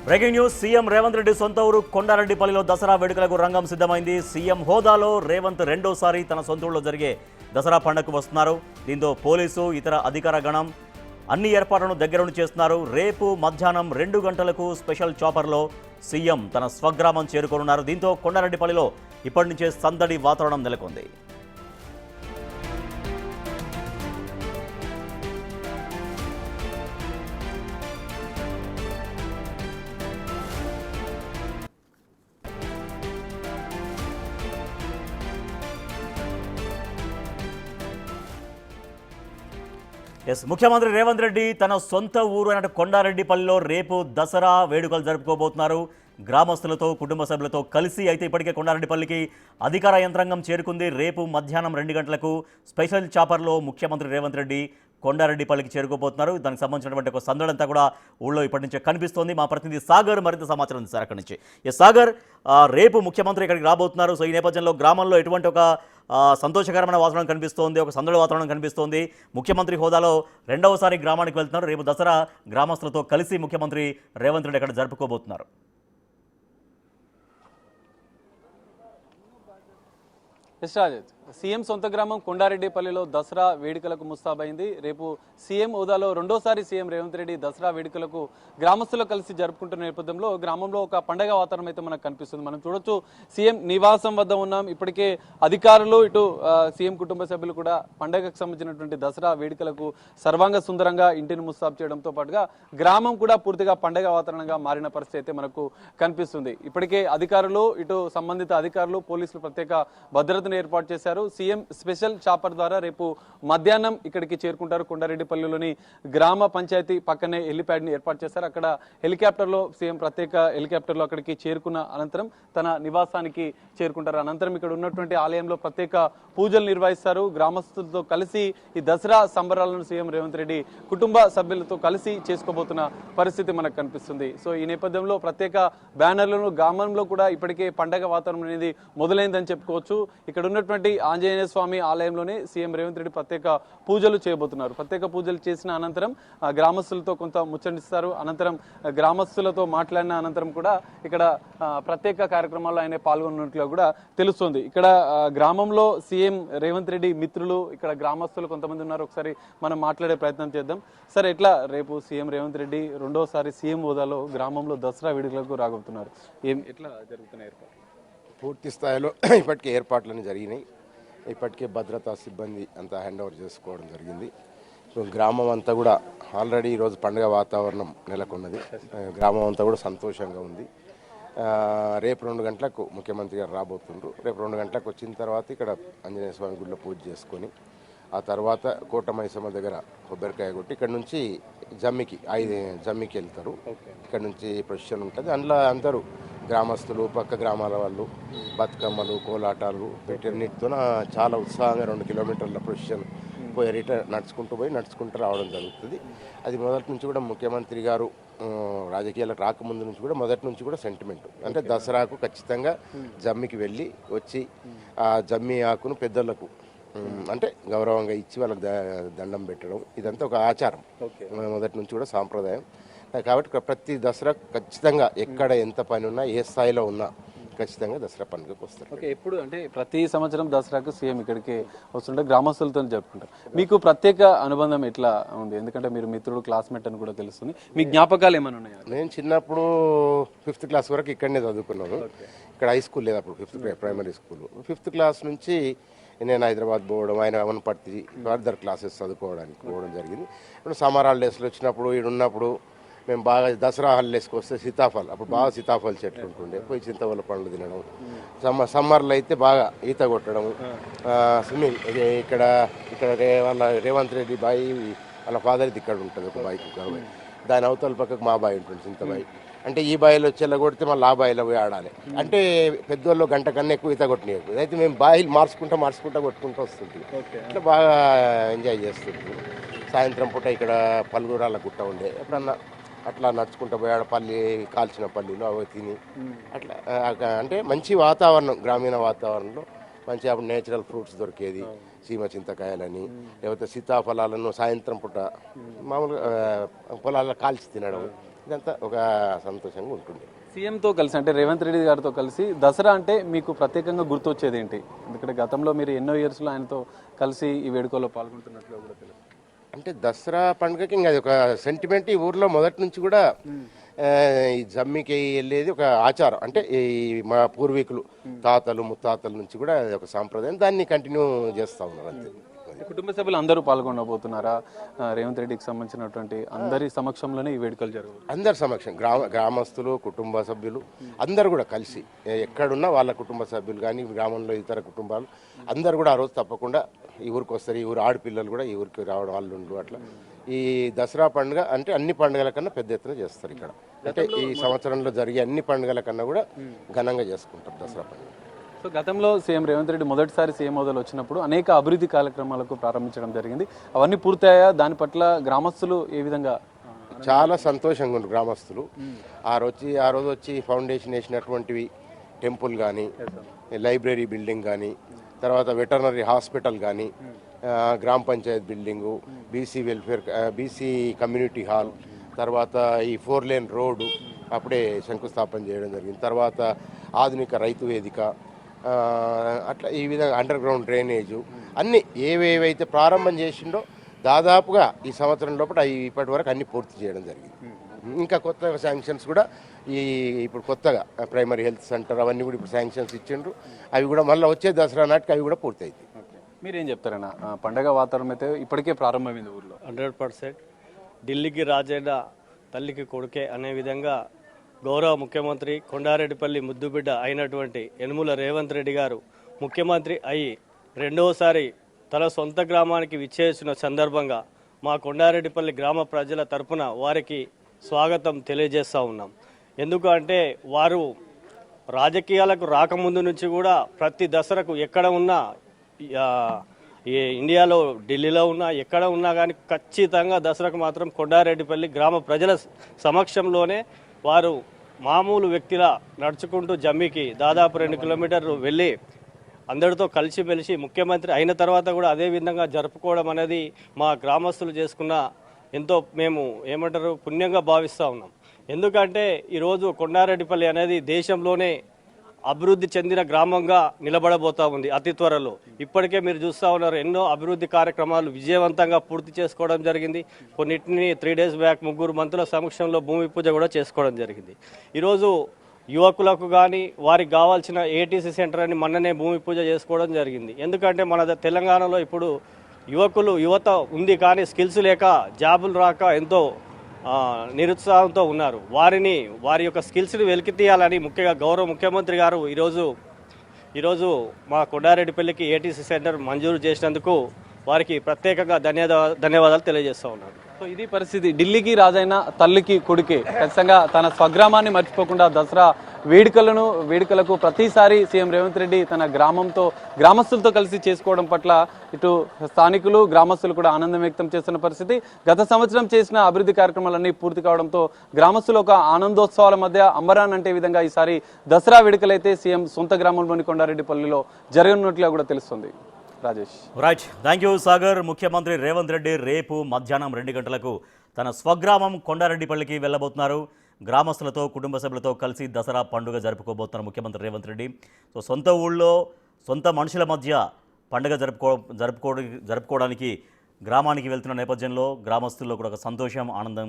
Breaking news. CM Revanth Reddy సొంత ఊరు కొండారెడ్డిపల్లిలో దసరా వేడుకలకు రంగం సిద్ధమైంది. సీఎం హోదాలో రేవంత్ రెండోసారి తన సొంత ఊళ్ళో జరిగే దసరా పండుగకు వస్తున్నారు. దీంతో పోలీసు ఇతర అధికార గణం అన్ని ఏర్పాట్లను దగ్గరుండి చేస్తున్నారు. రేపు మధ్యాహ్నం 2 గంటలకు స్పెషల్ చాపర్లో సీఎం తన స్వగ్రామం చేరుకోనున్నారు. దీంతో కొండారెడ్డిపల్లిలో ఇప్పటి నుంచే సందడి వాతావరణం నెలకొంది. ముఖ్యమంత్రి రేవంత్ రెడ్డి తన సొంత ఊరు అయిన కొండారెడ్డిపల్లిలో రేపు దసరా వేడుకలు జరుపుకోబోతున్నారు. గ్రామస్తులతో కుటుంబ సభ్యులతో కలిసి అయితే ఇప్పటికే కొండారెడ్డిపల్లికి అధికార యంత్రాంగం చేరుకుంది. రేపు మధ్యాహ్నం 2 గంటలకు స్పెషల్ చాపర్లో ముఖ్యమంత్రి రేవంత్ రెడ్డి కొండారెడ్డిపల్లికి చేరుకోబోతున్నారు. దానికి సంబంధించినటువంటి ఒక సందడంతా కూడా ఊళ్ళో ఇప్పటి నుంచే కనిపిస్తోంది. మా ప్రతినిధి సాగర్ మరింత సమాచారం ఉంది సార్ అక్కడి నుంచి. సాగర్, రేపు ముఖ్యమంత్రి ఇక్కడికి రాబోతున్నారు. సో ఈ నేపథ్యంలో గ్రామంలో ఎటువంటి ఒక సంతోషకరమైన వాతావరణం కనిపిస్తోంది, ఒక సందడి వాతావరణం కనిపిస్తోంది. ముఖ్యమంత్రి హోదాలో రెండవసారి గ్రామానికి వెళ్తున్నారు. రేపు దసరా గ్రామస్తులతో కలిసి ముఖ్యమంత్రి రేవంత్ రెడ్డి అక్కడ జరుపుకోబోతున్నారు. సీఎం సొంత గ్రామం కొండారెడ్డిపల్లిలో దసరా వేడుకలకు ముస్తాబైంది. రేపు సీఎం హోదాలో రెండోసారి సీఎం రేవంత్ రెడ్డి దసరా వేడుకలకు గ్రామస్తులు కలిసి జరుపుకుంటున్న నేపథ్యంలో గ్రామంలో ఒక పండగ వాతావరణం అయితే మనకు కనిపిస్తుంది. మనం చూడొచ్చు, సీఎం నివాసం వద్ద ఉన్నాం. ఇప్పటికే అధికారులు ఇటు సీఎం కుటుంబ సభ్యులు కూడా పండగకు సంబంధించినటువంటి దసరా వేడుకలకు సర్వాంగ సుందరంగా ఇంటిని ముస్తాబు చేయడంతో పాటుగా గ్రామం కూడా పూర్తిగా పండగ వాతావరణంగా మారిన పరిస్థితి అయితే మనకు కనిపిస్తుంది. ఇప్పటికే అధికారులు ఇటు సంబంధిత అధికారులు పోలీసులు ప్రత్యేక భద్రతను ఏర్పాటు చేశారు. సీఎం స్పెషల్ చాపర్ ద్వారా రేపు మధ్యాహ్నం ఇక్కడికి చేరుకుంటారు. కొండారెడ్డిపల్లిలోని గ్రామ పంచాయతీ పక్కనే హెలిప్యాడ్ ని ఏర్పాటు చేశారు. అక్కడ హెలికాప్టర్లో సీఎం ప్రత్యేక హెలికాప్టర్లో అక్కడికి చేరుకున్న అనంతరం తన నివాసానికి చేరుకుంటారు. అనంతరం ఇక్కడ ఉన్నటువంటి ఆలయంలో ప్రత్యేక పూజలు నిర్వహిస్తారు. గ్రామస్తులతో కలిసి ఈ దసరా సంబరాలను సీఎం రేవంత్ రెడ్డి కుటుంబ సభ్యులతో కలిసి చేసుకోబోతున్న పరిస్థితి మనకు కనిపిస్తుంది. సో ఈ నేపథ్యంలో ప్రత్యేక బ్యానర్లను గ్రామంలో కూడా ఇప్పటికే పండగ వాతావరణం అనేది మొదలైందని చెప్పుకోవచ్చు. ఇక్కడ ఉన్నటువంటి ఆంజనేయ స్వామి ఆలయంలోనే సీఎం రేవంత్ రెడ్డి ప్రత్యేక పూజలు చేయబోతున్నారు. ప్రత్యేక పూజలు చేసిన అనంతరం గ్రామస్తులతో కొంత ముచ్చటిస్తారు. అనంతరం గ్రామస్తులతో మాట్లాడిన అనంతరం కూడా ఇక్కడ ప్రత్యేక కార్యక్రమాల్లో ఆయన పాల్గొన్నట్లుగా కూడా తెలుస్తుంది. ఇక్కడ గ్రామంలో సీఎం రేవంత్ రెడ్డి మిత్రులు ఇక్కడ గ్రామస్తులు కొంతమంది ఉన్నారు. ఒకసారి మనం మాట్లాడే ప్రయత్నం చేద్దాం. సార్, ఎట్లా రేపు సీఎం రేవంత్ రెడ్డి రెండోసారి సీఎం హోదాలో గ్రామంలో దసరా వేడుకలకు రాబోతున్నారు? ఎట్లా జరుగుతున్నాయి ఏర్పాట్లు? పూర్తి స్థాయిలో ఇప్పటికే ఏర్పాట్లన్నీ జరిగినాయి. ఇప్పటికే భద్రతా సిబ్బంది అంతా హ్యాండ్ ఓవర్ చేసుకోవడం జరిగింది. సో గ్రామం అంతా కూడా ఆల్రెడీ ఈరోజు పండుగ వాతావరణం నెలకొన్నది. గ్రామం అంతా కూడా సంతోషంగా ఉంది. రేపు 2 గంటలకు ముఖ్యమంత్రి గారు రాబోతుండ్రు. రేపు 2 గంటలకు వచ్చిన తర్వాత ఇక్కడ ఆంజనేయ స్వామి గుడిలో పూజ చేసుకొని ఆ తర్వాత కోటమైసమ్మ దగ్గర కొబ్బరికాయ కొట్టి ఇక్కడ నుంచి జమ్మికి వెళ్తారు. ఇక్కడ నుంచి ప్రొసెషన్ ఉంటుంది. అందులో అందరూ గ్రామస్తులు, పక్క గ్రామాల వాళ్ళు బతుకమ్మలు, కోలాటాలు పెట్టినీటితో చాలా ఉత్సాహంగా 2 కిలోమీటర్ల ప్రొసెషన్ పోయి రిటర్న్ నడుచుకుంటూ రావడం జరుగుతుంది. అది మొదటి నుంచి కూడా ముఖ్యమంత్రి గారు రాజకీయాలకు రాకముందు నుంచి కూడా మొదటి నుంచి కూడా సెంటిమెంట్ అంటే దసరాకు ఖచ్చితంగా జమ్మికి వెళ్ళి వచ్చి ఆ జమ్మి ఆకును పెద్దలకు అంటే గౌరవంగా ఇచ్చి వాళ్ళకి దండం పెట్టడం ఇదంతా ఒక ఆచారం, మొదటి నుంచి కూడా సాంప్రదాయం. కాబట్టి ప్రతి దసరా ఖచ్చితంగా ఎక్కడ ఎంత పని ఉన్నా ఏ స్థాయిలో ఉన్నా ఖచ్చితంగా దసరా పండుగకు వస్తారు. ఓకే, ఎప్పుడు అంటే ప్రతి సంవత్సరం దసరాకు సీఎం ఇక్కడికి వస్తుంటే గ్రామస్తులతో జరుపుకుంటారు. మీకు ప్రత్యేక అనుబంధం ఎట్లా ఉంది? ఎందుకంటే మీరు మిత్రుడు, క్లాస్మేట్ అని కూడా తెలుస్తుంది. మీ జ్ఞాపకాలు ఏమైనా ఉన్నాయా? నేను చిన్నప్పుడు 5th క్లాస్ వరకు ఇక్కడనే చదువుకున్నాను. ఇక్కడ హై స్కూల్ లేదు అప్పుడు, 5th primary school. 5th class నుంచి నేను హైదరాబాద్ పోవడం, ఆయన వనపర్తి ఫర్దర్ క్లాసెస్ చదువుకోవడానికి పోవడం జరిగింది. ఇప్పుడు సమ్మర్ హాలిడేస్లో వచ్చినప్పుడు ఇక్కడ ఉన్నప్పుడు మేము బాగా దసరా హాలిడేస్కి వస్తే సీతాఫలం, అప్పుడు బాగా సీతాఫల చెట్లు ఉంటుండే, పోయి చింతవల్ల పండ్లు తినడం. సమ్మర్లో అయితే బాగా ఈత కొట్టడం, స్విమ్మింగ్. ఇక్కడ వాళ్ళ రేవంత్ రెడ్డి బాయి వాళ్ళ ఫాదర్ది ఇక్కడ ఉంటుంది ఒక బాయి, దాని అవతల పక్కకు మా బాయి ఉంటుంది చింతబాయి. అంటే ఈ బాయిలో చెల్లగొడితే మళ్ళీ ఆ బాయిలో పోయి ఆడాలి. అంటే పెద్దోళ్ళు గంట కన్నా ఎక్కువ ఈత కొట్టినవి. అయితే మేము బాయిలు మార్చుకుంటూ కొట్టుకుంటూ వస్తుంటాం. ఇట్లా బాగా ఎంజాయ్ చేస్తుంటాం. సాయంత్రం పూట ఇక్కడ పల్గూరాల గుట్ట ఉండే, ఎప్పుడన్నా అట్లా నడుచుకుంటూ పోయి ఆడ కాల్చిన పల్లీలు అవి తిని అట్లా అంటే మంచి వాతావరణం, గ్రామీణ వాతావరణంలో మంచి అప్పుడు నేచురల్ ఫ్రూట్స్ దొరికేది. సీమ చింతకాయలని లేకపోతే సీతాఫలాలను సాయంత్రం పూట మామూలుగా పొలాల్లో కాల్చి తినడం ఇదంతా ఒక సంతోషంగా ఉంటుంది. సీఎంతో కలిసి అంటే రేవంత్ రెడ్డి గారితో కలిసి దసరా అంటే మీకు ప్రత్యేకంగా గుర్తొచ్చేది ఏంటి? ఎందుకంటే గతంలో మీరు ఎన్నో ఇయర్స్లో ఆయనతో కలిసి ఈ వేడుకలో పాల్గొంటున్నట్లు కూడా తెలుసు. అంటే దసరా పండుగకి ఇంకా అది ఒక సెంటిమెంట్. ఈ ఊర్లో మొదటి నుంచి కూడా ఈ జమ్మికి వెళ్ళేది ఒక ఆచారం. అంటే ఈ మా పూర్వీకులు తాతలు ముత్తాతల నుంచి కూడా అది ఒక సాంప్రదాయం, దాన్ని కంటిన్యూ చేస్తూ ఉన్నారు అంతే. కుటుంబ సభ్యులు అందరూ పాల్గొనబోతున్నారా? రేవంత్ రెడ్డికి సంబంధించినటువంటి అందరి సమక్షంలోనే ఈ వేడుకలు జరుగుతాయి. అందరి సమక్షం గ్రామస్తులు కుటుంబ సభ్యులు అందరు కూడా కలిసి ఎక్కడున్నా వాళ్ళ కుటుంబ సభ్యులు కానీ గ్రామంలో ఇతర కుటుంబాలు అందరు కూడా ఆ రోజు తప్పకుండా ఈ ఊరికి వస్తారు. ఈ ఊరు ఆడపిల్లలు కూడా ఈ ఊరికి రావడం వాళ్ళు అట్లా ఈ దసరా పండుగ అంటే అన్ని పండుగల కన్నా పెద్ద ఎత్తున చేస్తారు ఇక్కడ. అంటే ఈ సంవత్సరంలో జరిగే అన్ని పండుగల కన్నా కూడా ఘనంగా చేసుకుంటారు దసరా పండుగ. సో గతంలో సీఎం రేవంత్ రెడ్డి మొదటిసారి సీఎం హోదాలో వచ్చినప్పుడు అనేక అభివృద్ధి కార్యక్రమాలకు ప్రారంభించడం జరిగింది. అవన్నీ పూర్తయ్యాయా? దాని పట్ల గ్రామస్తులు ఏ విధంగా? చాలా సంతోషంగా ఉన్నారు గ్రామస్తులు. ఆ రోజు వచ్చి ఫౌండేషన్ వేసినటువంటివి టెంపుల్ కానీ, లైబ్రరీ బిల్డింగ్ కానీ, తర్వాత వెటర్నరీ హాస్పిటల్ కానీ, గ్రామ Panchayat building, BC welfare, BC community hall, తర్వాత ఈ 4 లేన్ రోడ్డు అప్పుడే శంకుస్థాపన చేయడం జరిగింది. తర్వాత ఆధునిక రైతు వేదిక, అట్లా ఈ విధంగా అండర్ గ్రౌండ్ డ్రైనేజు అన్నీ ఏవేవైతే ప్రారంభం చేసిండో దాదాపుగా ఈ సంవత్సరం లోపల ఇప్పటి వరకు అన్ని పూర్తి చేయడం జరిగింది. ఇంకా కొత్త శాంక్షన్స్ కూడా ఇప్పుడు కొత్తగా ప్రైమరీ హెల్త్ సెంటర్ అవన్నీ కూడా ఇప్పుడు శాంక్షన్స్ ఇచ్చిండ్రు. అవి కూడా మళ్ళీ వచ్చే దసరా నాటికి అవి కూడా పూర్తి అవుతాయి. మీరేం చెప్తారన్నా? పండగ వాతావరణం అయితే ఇప్పటికే ప్రారంభమైంది ఊర్లో. 100% ఢిల్లీకి రాజైన తల్లికి కొడుకే అనే విధంగా గౌరవ ముఖ్యమంత్రి కొండారెడ్డిపల్లి ముద్దుబిడ్డ అయినటువంటి యనుమల రేవంత్ రెడ్డి గారు ముఖ్యమంత్రి అయి రెండవసారి తన సొంత గ్రామానికి విచ్చేసిన సందర్భంగా మా కొండారెడ్డిపల్లి గ్రామ ప్రజల తరపున వారికి స్వాగతం తెలియజేస్తూ ఉన్నాం. ఎందుకంటే వారు రాజకీయాలకు రాకముందు నుంచి కూడా ప్రతి దసరకు ఎక్కడ ఉన్నా ఇండియాలో ఢిల్లీలో ఉన్నా ఎక్కడ ఉన్నా కానీ ఖచ్చితంగా దసరాకు మాత్రం కొండారెడ్డిపల్లి గ్రామ ప్రజల సమక్షంలోనే వారు మామూలు వ్యక్తిలా నడుచుకుంటూ జమ్మికి దాదాపు 2 కిలోమీటర్లు వెళ్ళి అందరితో కలిసిమెలిసి ముఖ్యమంత్రి అయిన తర్వాత కూడా అదే విధంగా జరుపుకోవడం అనేది మా గ్రామస్తులు చేసుకున్న ఎంతో మేము పుణ్యంగా భావిస్తూ ఉన్నాం. ఎందుకంటే ఈరోజు కొండారెడ్డిపల్లి అనేది దేశంలోనే అభివృద్ధి చెందిన గ్రామంగా నిలబడబోతా ఉంది అతి త్వరలో. ఇప్పటికే మీరు చూస్తూ ఉన్నారు, ఎన్నో అభివృద్ధి కార్యక్రమాలు విజయవంతంగా పూర్తి చేసుకోవడం జరిగింది. కొన్నిటిని 3 days బ్యాక్ 3 మంత్రుల సమక్షంలో భూమి పూజ కూడా చేసుకోవడం జరిగింది. ఈరోజు యువకులకు కానీ వారికి కావాల్సిన ఏటీసీ సెంటర్ అని మొన్ననే భూమి పూజ చేసుకోవడం జరిగింది. ఎందుకంటే మన తెలంగాణలో ఇప్పుడు యువత ఉంది కానీ స్కిల్స్ లేక జాబులు రాక ఎంతో నిరుత్సాహంతో ఉన్నారు. వారి యొక్క స్కిల్స్ని వెలికి తీయాలని ముఖ్యంగా గౌరవ ముఖ్యమంత్రి గారు ఈరోజు మా కొండారెడ్డిపల్లికి ఏటీసీ సెంటర్ మంజూరు చేసినందుకు వారికి ప్రత్యేకంగా ధన్యవాదాలు తెలియజేస్తూ ఉన్నారు. సో ఇది పరిస్థితి. ఢిల్లీకి రాజైన తల్లికి కొడుకే ఖచ్చితంగా తన స్వగ్రామాన్ని మర్చిపోకుండా దసరా వేడుకలకు ప్రతిసారి సీఎం రేవంత్ రెడ్డి తన గ్రామస్తులతో కలిసి చేసుకోవడం పట్ల ఇటు స్థానికులు గ్రామస్తులు కూడా ఆనందం వ్యక్తం చేస్తున్న పరిస్థితి. గత సంవత్సరం చేసిన అభివృద్ధి కార్యక్రమాలన్నీ పూర్తి కావడంతో గ్రామస్తులు ఒక ఆనందోత్సవాల మధ్య అంబరాన్ అంటే విధంగా ఈసారి దసరా వేడుకలైతే సీఎం సొంత గ్రామంలోని కొండారెడ్డిపల్లిలో జరగనున్నట్లుగా కూడా తెలుస్తుంది. Rajesh. Right, thank you Sagar. ముఖ్యమంత్రి రేవంత్ రెడ్డి రేపు మధ్యాహ్నం 2 గంటలకు తన స్వగ్రామం కొండారెడ్డిపల్లికి వెళ్ళబోతున్నారు. గ్రామస్తులతో కుటుంబ సభ్యులతో కలిసి దసరా పండుగ జరుపుకోబోతున్నారు ముఖ్యమంత్రి రేవంత్ రెడ్డి. సో సొంత ఊళ్ళో సొంత మనుషుల మధ్య పండుగ జరుపుకోవడానికి గ్రామానికి వెళ్తున్న నేపథ్యంలో గ్రామస్తుల్లో కూడా ఒక సంతోషం, ఆనందం